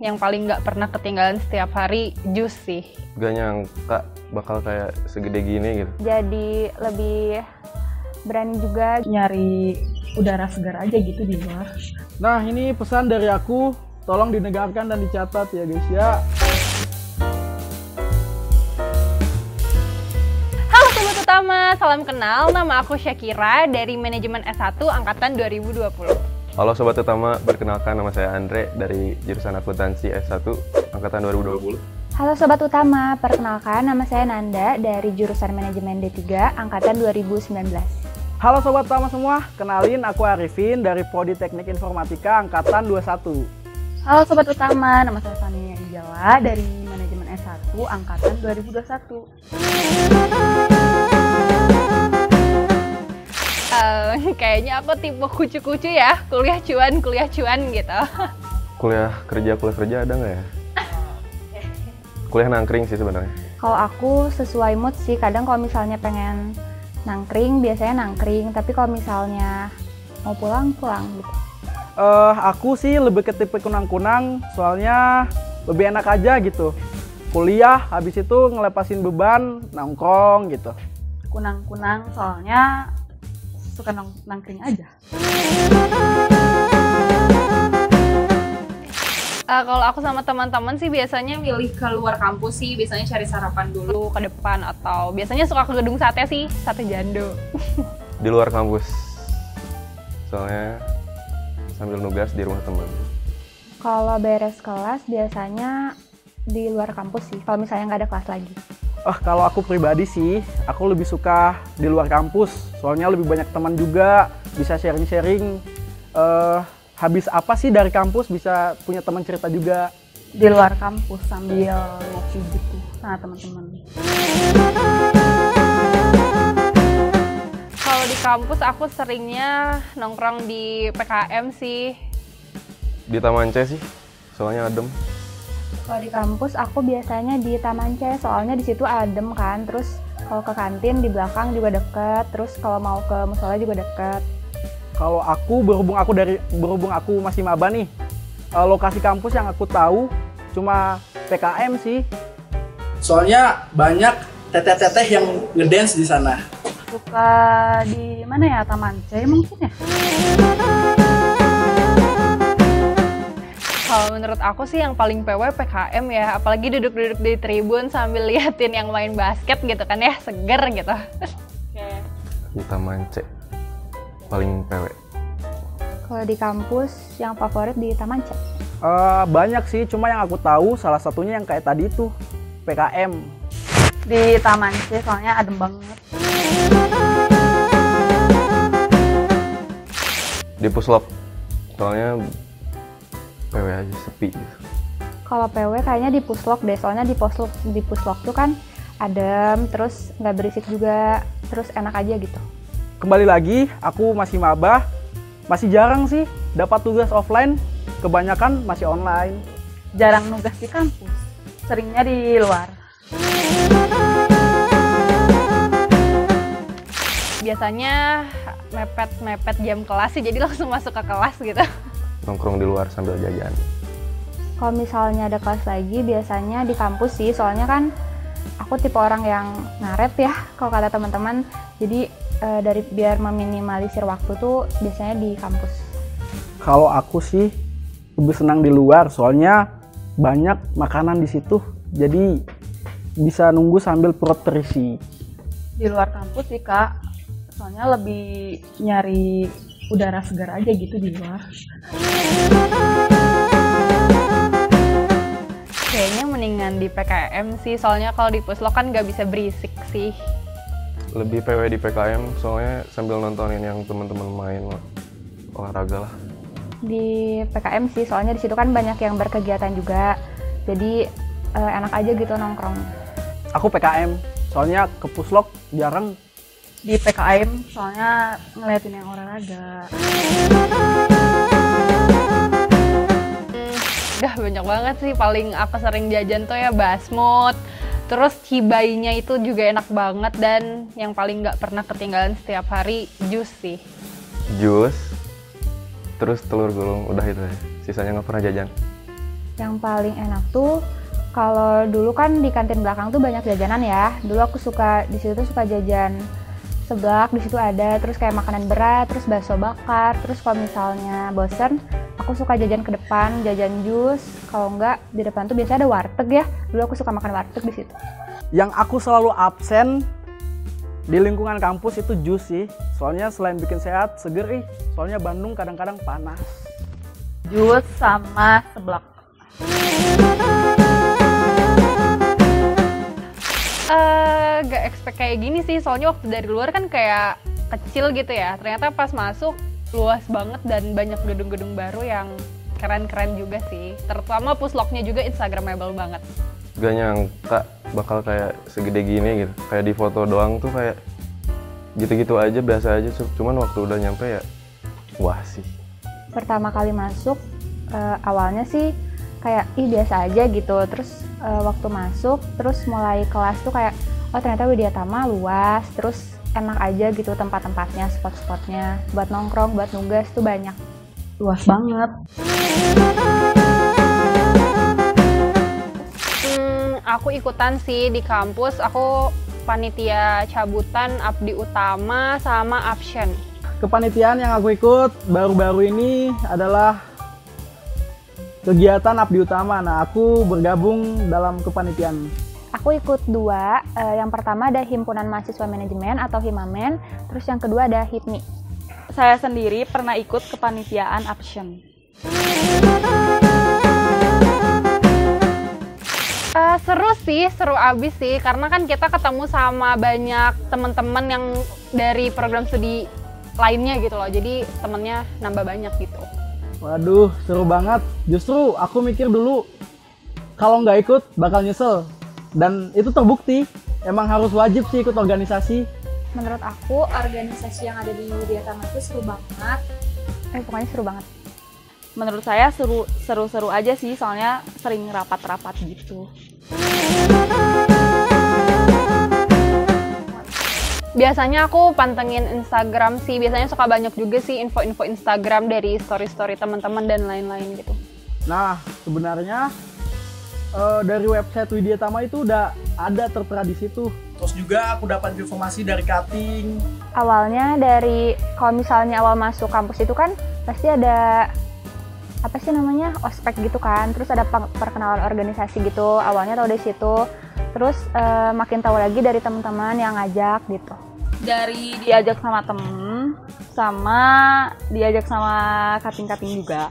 yang paling nggak pernah ketinggalan setiap hari jus sih. Gak nyangka bakal kayak segede gini gitu. Jadi lebih berani juga nyari udara segar aja gitu di luar. Nah, ini pesan dari aku, tolong didengarkan dan dicatat ya guys ya. Halo Sobat Utama, salam kenal. Nama aku Syakira dari Manajemen S1 Angkatan 2020. Halo Sobat Utama, perkenalkan nama saya Andre dari jurusan Akuntansi S1 Angkatan 2020. Halo Sobat Utama, perkenalkan nama saya Nanda dari jurusan Manajemen D3 Angkatan 2019. Halo Sobat Utama semua, kenalin aku Arifin dari Prodi Teknik Informatika Angkatan 21. Halo Sobat Utama, nama saya Fania Ijala dari Manajemen S1 Angkatan 2021. Kayaknya aku tipe kucu-kucu ya, kuliah cuan gitu. Kuliah kerja ada nggak ya? Kuliah nangkring sih sebenarnya. Kalau aku sesuai mood sih, kadang kalau misalnya pengen nangkring, biasanya nangkring. Tapi kalau misalnya mau pulang gitu. Aku sih lebih ke tipe kunang-kunang, soalnya lebih enak aja gitu. Kuliah, habis itu ngelepasin beban, nongkrong gitu. Kunang-kunang soalnya suka nangkring aja. Kalau aku sama teman-teman sih biasanya milih ke luar kampus sih, biasanya cari sarapan dulu ke depan atau biasanya suka ke gedung sate sih, sate jando. Di luar kampus, soalnya sambil nugas di rumah teman. Kalau beres kelas biasanya di luar kampus sih, kalau misalnya nggak ada kelas lagi. Kalau aku pribadi sih, aku lebih suka di luar kampus. Soalnya lebih banyak teman juga, bisa sharing-sharing. Habis apa sih dari kampus, bisa punya teman cerita juga. Di luar kampus sambil ngopi gitu sama teman-teman. Kalau di kampus aku seringnya nongkrong di PKM sih. Di Taman C sih, soalnya adem. Kalau di kampus aku biasanya di Taman C, soalnya di situ adem kan. Terus kalau ke kantin di belakang juga deket. Terus kalau mau ke musola juga deket. Kalau aku berhubung aku masih maba nih, lokasi kampus yang aku tahu cuma PKM sih. Soalnya banyak teteh-teteh yang ngedance di sana. Suka di mana ya, Taman C mungkin ya? Kalau menurut aku sih yang paling PW PKM ya, apalagi duduk-duduk di tribun sambil liatin yang main basket gitu kan ya, seger gitu. Di Taman C, paling PW. Kalau di kampus yang favorit di Taman C. Banyak sih, cuma yang aku tahu salah satunya yang kayak tadi itu, PKM. Di Taman C soalnya adem banget. Di Puslop, soalnya PW aja sepi gitu. Kalau PW kayaknya di Puslok deh, soalnya di Puslok tuh kan adem, terus nggak berisik juga, terus enak aja gitu. Kembali lagi, aku masih maba, masih jarang sih dapat tugas offline, kebanyakan masih online. Jarang nugas di kampus, seringnya di luar. Biasanya mepet jam kelas sih, jadi langsung masuk ke kelas gitu. Nongkrong di luar sambil jajan. Kalau misalnya ada kelas lagi, biasanya di kampus sih, soalnya kan aku tipe orang yang ngaret ya, kalau kata teman-teman. Jadi biar meminimalisir waktu tuh biasanya di kampus. Kalau aku sih lebih senang di luar, soalnya banyak makanan di situ, jadi bisa nunggu sambil perut terisi. Di luar kampus sih Kak, soalnya lebih nyari udara segar aja gitu di luar. Kayaknya mendingan di PKM sih, soalnya kalau di Puslok kan nggak bisa berisik sih. Lebih PW di PKM, soalnya sambil nontonin yang teman-teman main olahraga lah. Di PKM sih, soalnya di situ kan banyak yang berkegiatan juga, jadi enak aja gitu nongkrong. Aku PKM, soalnya ke Puslok jarang. Di PKM soalnya ngeliatin yang olahraga. Udah banyak banget sih, paling aku sering jajan tuh ya basmut. Terus cibainya itu juga enak banget, dan yang paling nggak pernah ketinggalan setiap hari jus sih. Jus, terus telur gulung, udah itu ya. Sisanya nggak pernah jajan. Yang paling enak tuh kalau dulu kan di kantin belakang tuh banyak jajanan ya. Dulu aku suka di situ tuh suka jajan seblak, di situ ada, terus kayak makanan berat, terus bakso bakar, terus kalau misalnya bosen, aku suka jajan ke depan, jajan jus. Kalau enggak di depan tuh biasanya ada warteg ya. Dulu aku suka makan warteg di situ. Yang aku selalu absen di lingkungan kampus itu jus sih. Soalnya selain bikin sehat, seger soalnya Bandung kadang-kadang panas. Jus sama seblak. Gak expect kayak gini sih, soalnya waktu dari luar kan kayak kecil gitu ya. Ternyata pas masuk luas banget dan banyak gedung-gedung baru yang keren-keren juga sih. Terutama pusloknya juga instagramable banget. Gak nyangka bakal kayak segede gini gitu. Kayak di foto doang tuh kayak gitu-gitu aja, biasa aja. Cuman waktu udah nyampe ya wah sih. Pertama kali masuk, awalnya sih kayak biasa aja gitu. Terus waktu masuk, terus mulai kelas tuh kayak oh ternyata Widyatama luas, terus enak aja gitu tempat-tempatnya, spot-spotnya buat nongkrong, buat nugas tuh banyak. Luas banget. Aku ikutan sih di kampus, aku panitia cabutan Abdi Utama sama Absen. Kepanitiaan yang aku ikut baru-baru ini adalah kegiatan Abdi Utama. Nah, aku bergabung dalam kepanitiaan. Aku ikut 2, yang pertama ada Himpunan Mahasiswa Manajemen atau Himamen, terus yang kedua ada HIPMI. Saya sendiri pernah ikut kepanitiaan Action. Seru sih, seru abis sih, karena kan kita ketemu sama banyak teman-teman yang dari program studi lainnya gitu loh, jadi temennya nambah banyak gitu. Waduh, seru banget. Justru aku mikir dulu kalau nggak ikut bakal nyesel. Dan itu terbukti, emang harus wajib sih ikut organisasi. Menurut aku organisasi yang ada di Widyatama itu seru banget. Pokoknya seru banget. Menurut saya seru-seru aja sih, soalnya sering rapat-rapat gitu. Biasanya aku pantengin Instagram sih, biasanya suka banyak juga sih info-info Instagram dari story-story teman-teman dan lain-lain gitu. Nah, sebenarnya dari website Widyatama itu udah ada tertera di situ. Terus juga aku dapat informasi dari cutting. Awalnya dari, kalau misalnya awal masuk kampus itu kan pasti ada apa sih namanya, ospek gitu kan, terus ada perkenalan organisasi gitu. Awalnya tahu dari situ, terus makin tahu lagi dari teman-teman yang ngajak gitu. Dari diajak sama temen, sama diajak sama cutting-cutting juga.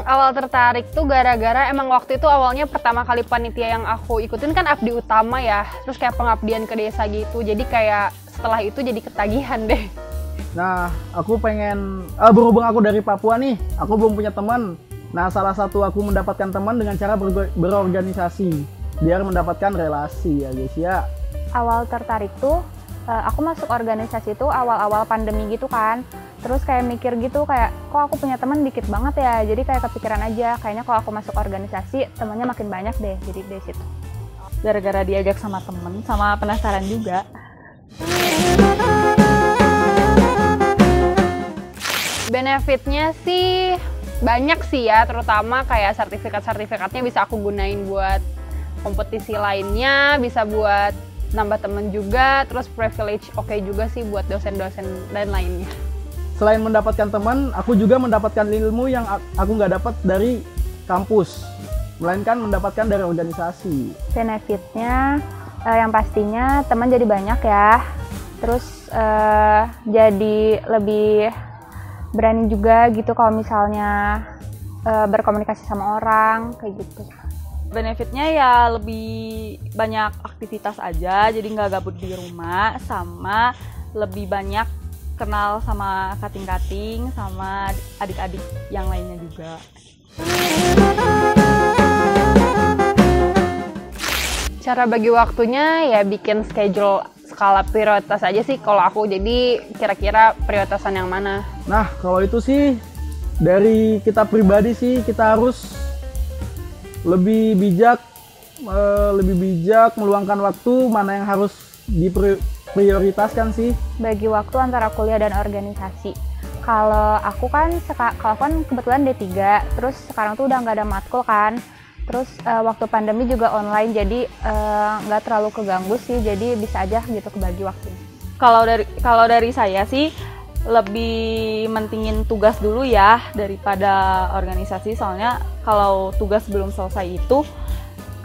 Awal tertarik tuh gara-gara emang waktu itu awalnya pertama kali panitia yang aku ikutin kan Abdi Utama ya, terus kayak pengabdian ke desa gitu, jadi kayak setelah itu jadi ketagihan deh. Nah, aku pengen, berhubung aku dari Papua nih, aku belum punya teman. Nah, salah satu aku mendapatkan teman dengan cara berorganisasi, biar mendapatkan relasi ya guys ya. Awal tertarik tuh, aku masuk organisasi tuh awal-awal pandemi gitu kan. Terus kayak mikir gitu, kayak kok aku punya teman dikit banget ya, jadi kayak kepikiran aja, kayaknya kalau aku masuk organisasi temannya makin banyak deh, jadi dari situ. Gara-gara diajak sama temen, sama penasaran juga. Benefitnya sih banyak sih ya, terutama kayak sertifikatnya bisa aku gunain buat kompetisi lainnya, bisa buat nambah temen juga, terus privilege oke juga sih buat dosen-dosen dan lainnya. Selain mendapatkan teman, aku juga mendapatkan ilmu yang aku nggak dapat dari kampus, melainkan mendapatkan dari organisasi. Benefitnya yang pastinya teman jadi banyak ya, terus jadi lebih berani juga gitu kalau misalnya berkomunikasi sama orang kayak gitu. Benefitnya ya lebih banyak aktivitas aja, jadi nggak gabut di rumah, sama lebih banyak kenal sama cutting-cutting, sama adik-adik yang lainnya juga. Cara bagi waktunya ya bikin schedule skala prioritas aja sih kalau aku, jadi kira-kira prioritasan yang mana. Nah, kalau itu sih dari kita pribadi sih, kita harus lebih bijak meluangkan waktu mana yang harus diprioritaskan sih. Bagi waktu antara kuliah dan organisasi. Kalau aku kan kebetulan D3, terus sekarang tuh udah nggak ada matkul kan. Terus waktu pandemi juga online, jadi nggak terlalu keganggu sih, jadi bisa aja gitu kebagi waktunya. Kalau dari saya sih lebih mentingin tugas dulu ya daripada organisasi, soalnya kalau tugas belum selesai itu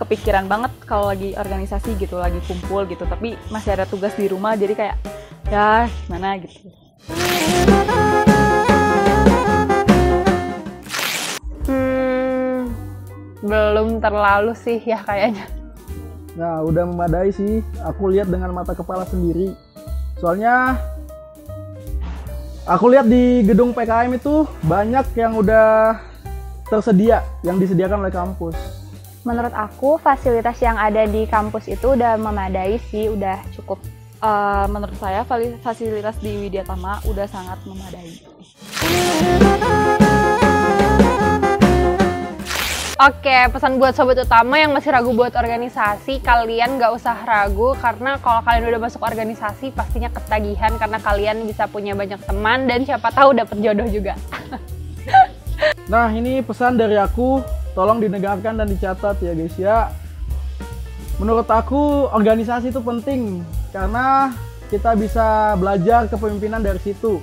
kepikiran banget kalau lagi organisasi gitu, lagi kumpul gitu, tapi masih ada tugas di rumah, jadi kayak ya gimana gitu. Belum terlalu sih ya kayaknya. Nah, udah memadai sih. Aku lihat dengan mata kepala sendiri. Soalnya aku lihat di gedung PKM itu banyak yang udah tersedia, yang disediakan oleh kampus. Menurut aku fasilitas yang ada di kampus itu udah memadai sih, udah cukup. Menurut saya fasilitas di Widyatama udah sangat memadai. Oke, pesan buat sobat utama yang masih ragu buat organisasi, kalian nggak usah ragu karena kalau kalian udah masuk organisasi pastinya ketagihan karena kalian bisa punya banyak teman dan siapa tahu dapet jodoh juga. Nah, ini pesan dari aku, tolong didengarkan dan dicatat ya guys ya. Menurut aku organisasi itu penting karena kita bisa belajar kepemimpinan dari situ.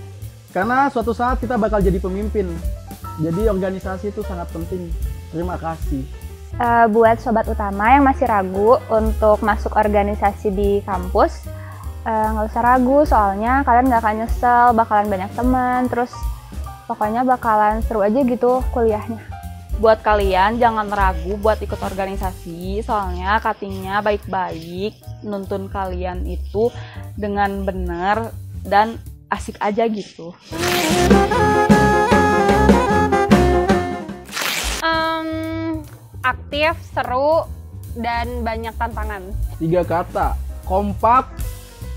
Karena suatu saat kita bakal jadi pemimpin. Jadi organisasi itu sangat penting. Terima kasih. Buat sobat utama yang masih ragu untuk masuk organisasi di kampus, nggak usah ragu, soalnya kalian nggak akan nyesel, bakalan banyak teman, terus pokoknya bakalan seru aja gitu kuliahnya. Buat kalian jangan ragu buat ikut organisasi, soalnya cuttingnya baik-baik, nuntun kalian itu dengan benar dan asik aja gitu. Aktif, seru, dan banyak tantangan. 3 kata, kompak,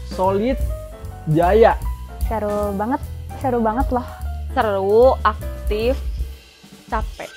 solid, jaya. Seru banget loh. Seru, aktif, capek.